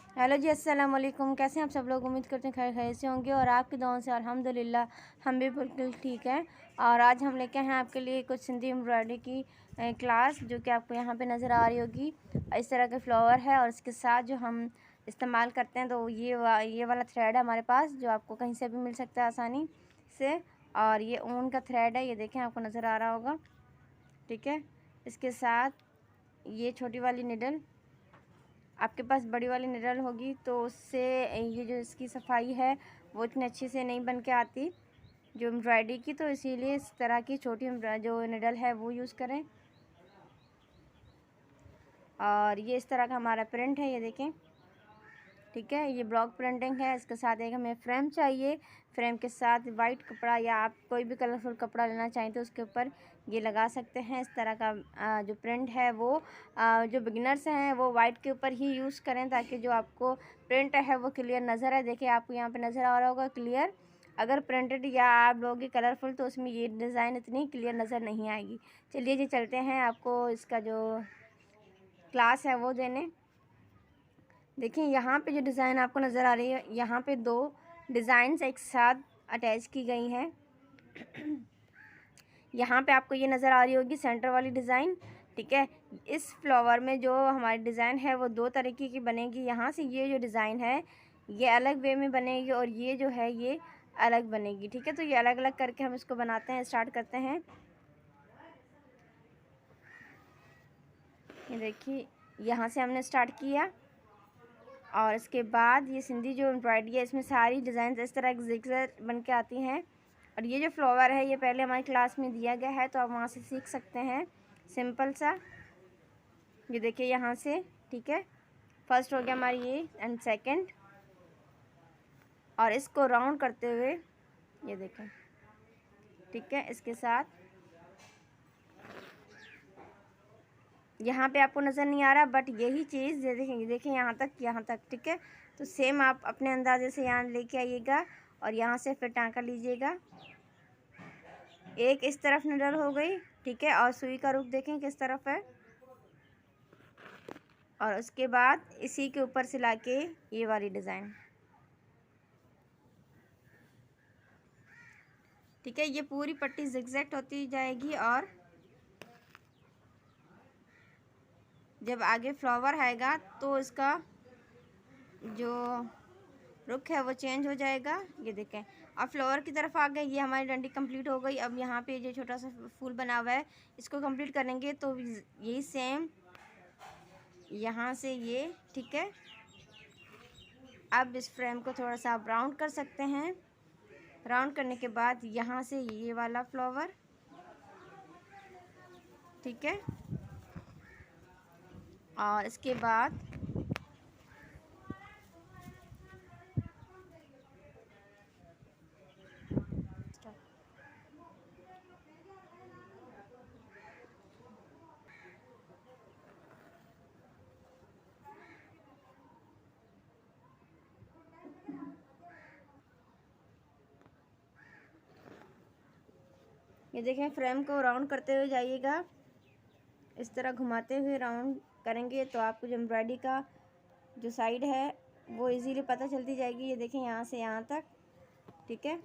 Hello जी, अस्सलाम वालेकुम। कैसे हैं आप सब लोग? उम्मीद करते हैं खैर खैर से होंगे और आपकी दुआओं से अल्हम्दुलिल्लाह हम भी बिल्कुल ठीक हैं। और आज हम लेके हैं आपके लिए कुछ सिंधी एम्ब्रॉयडरी की क्लास, जो कि आपको यहाँ पे नज़र आ रही होगी। इस तरह के फ्लावर है और इसके साथ जो हम इस्तेमाल करते हैं तो ये वाला थ्रेड है हमारे पास, जो आपको कहीं से भी मिल सकता है आसानी से। और ये ऊन का थ्रेड है, ये देखें आपको नज़र आ रहा होगा। ठीक है, इसके साथ ये छोटी वाली निडल, आपके पास बड़ी वाली निडल होगी तो उससे ये जो इसकी सफाई है वो इतनी अच्छी से नहीं बन के आती जो एम्ब्रॉयडरी की, तो इसीलिए इस तरह की छोटी जो निडल है वो यूज़ करें। और ये इस तरह का हमारा प्रिंट है, ये देखें। ठीक है, ये ब्लॉक प्रिंटिंग है। इसके साथ एक हमें फ्रेम चाहिए। फ्रेम के साथ वाइट कपड़ा या आप कोई भी कलरफुल कपड़ा लेना चाहें तो उसके ऊपर ये लगा सकते हैं। इस तरह का जो प्रिंट है वो जो बिगिनर्स हैं वो वाइट के ऊपर ही यूज़ करें, ताकि जो आपको प्रिंट है वो क्लियर नज़र आए। देखिए आपको यहाँ पे नज़र आ रहा होगा क्लियर। अगर प्रिंटेड या आप लोगे कलरफुल तो उसमें ये डिज़ाइन इतनी क्लियर नज़र नहीं आएगी। चलिए जी चलते हैं आपको इसका जो क्लास है वो देने। देखिए यहाँ पे जो डिज़ाइन आपको नज़र आ रही है, यहाँ पे दो डिज़ाइंस एक साथ अटैच की गई हैं। यहाँ पे आपको ये नज़र आ रही होगी सेंटर वाली डिज़ाइन। ठीक है, इस फ्लावर में जो हमारी डिज़ाइन है वो दो तरीके की बनेगी। यहाँ से ये जो डिज़ाइन है ये अलग वे में बनेगी और ये जो है ये अलग बनेगी। ठीक है, तो ये अलग अलग करके हम इसको बनाते हैं, स्टार्ट करते हैं। ये देखिए यहाँ से हमने स्टार्ट किया और इसके बाद ये सिंधी जो एम्ब्रॉयडरी है इसमें सारी डिज़ाइन इस तरह जिगजैग बन के आती हैं। और ये जो फ्लावर है ये पहले हमारी क्लास में दिया गया है, तो आप वहाँ से सीख सकते हैं सिंपल सा। ये देखिए यहाँ से। ठीक है, फर्स्ट हो गया हमारी ये एंड सेकंड, और इसको राउंड करते हुए ये देखें। ठीक है, इसके साथ यहाँ पे आपको नज़र नहीं आ रहा बट यही चीज़ ये देखेंगे, देखिए यहाँ तक। ठीक है, तो सेम आप अपने अंदाजे से यहाँ लेके आइएगा और यहाँ से फिर टाँका लीजिएगा। एक इस तरफ निडल हो गई। ठीक है, और सुई का रुख देखें किस तरफ है, और उसके बाद इसी के ऊपर से लाके ये वाली डिज़ाइन। ठीक है, ये पूरी पट्टी जिगजैग होती जाएगी और जब आगे फ्लावर आएगा तो इसका जो रुख है वो चेंज हो जाएगा। ये देखें, अब फ्लावर की तरफ आ गए। ये हमारी डंडी कंप्लीट हो गई। अब यहाँ पे जो छोटा सा फूल बना हुआ है इसको कंप्लीट करेंगे, तो यही सेम यहाँ से ये। ठीक है, अब इस फ्रेम को थोड़ा सा आप राउंड कर सकते हैं। राउंड करने के बाद यहाँ से ये वाला फ्लावर। ठीक है, और इसके बाद ये देखें, फ्रेम को राउंड करते हुए जाइएगा, इस तरह घुमाते हुए राउंड करेंगे तो आपको जो एम्ब्रॉयडरी का जो साइड है वो इजीली पता चलती जाएगी। ये देखें यहाँ से यहाँ तक। ठीक है,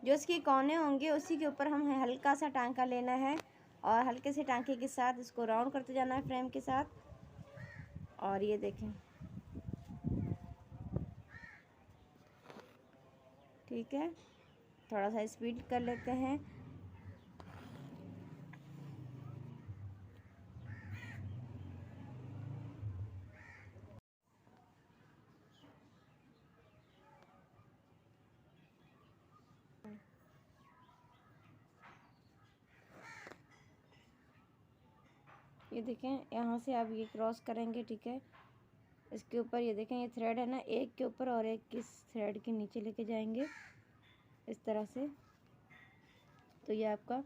जो इसके कोने होंगे उसी के ऊपर हमें हल्का सा टांका लेना है और हल्के से टांके के साथ इसको राउंड करते जाना है फ्रेम के साथ। और ये देखें। ठीक है, थोड़ा सा स्पीड कर लेते हैं। ये देखें, यहाँ से आप ये क्रॉस करेंगे। ठीक है, इसके ऊपर ये देखें ये थ्रेड है ना, एक के ऊपर और एक इस थ्रेड के नीचे लेके जाएंगे इस तरह से, तो ये आपका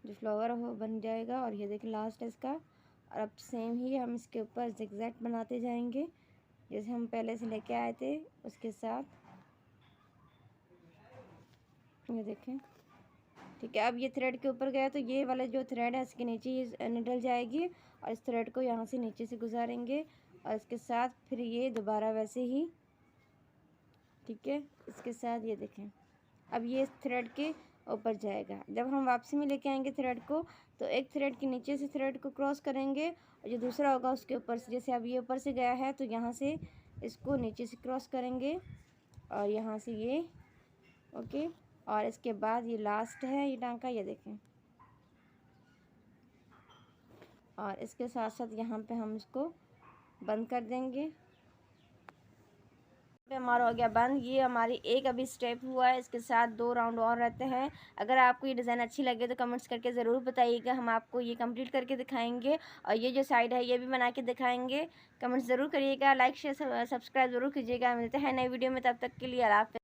जो फ्लावर हो बन जाएगा। और ये देखें लास्ट है इसका। और अब सेम ही हम इसके ऊपर जिगजैग बनाते जाएंगे जैसे हम पहले से लेके आए थे उसके साथ। ये देखें। ठीक है, अब ये थ्रेड के ऊपर गया तो ये वाला जो थ्रेड है इसके नीचे ये निकल जाएगी और इस थ्रेड को यहाँ से नीचे से गुजारेंगे और इसके साथ फिर ये दोबारा वैसे ही, ठीक है। इसके साथ ये देखें, अब ये इस थ्रेड के ऊपर जाएगा। जब हम वापसी में लेके आएंगे थ्रेड को, तो एक थ्रेड के नीचे से थ्रेड को क्रॉस करेंगे और जो दूसरा होगा उसके ऊपर से, जैसे अब ये ऊपर से गया है तो यहाँ से इसको नीचे से क्रॉस करेंगे और यहाँ से ये, ओके। और इसके बाद ये लास्ट है ये टांका, ये देखें। और इसके साथ साथ यहाँ पे हम इसको बंद कर देंगे। पे हमारा हो गया बंद। ये हमारी एक अभी स्टेप हुआ है, इसके साथ 2 राउंड और रहते हैं। अगर आपको ये डिज़ाइन अच्छी लगे तो कमेंट्स करके ज़रूर बताइएगा, हम आपको ये कंप्लीट करके दिखाएंगे। और ये जो साइड है ये भी बना के दिखाएंगे। कमेंट्स ज़रूर करिएगा, लाइक शेयर सब्सक्राइब ज़रूर कीजिएगा। मिलते हैं नई वीडियो में, तब तक के लिए अल्लाह हाफ़िज़।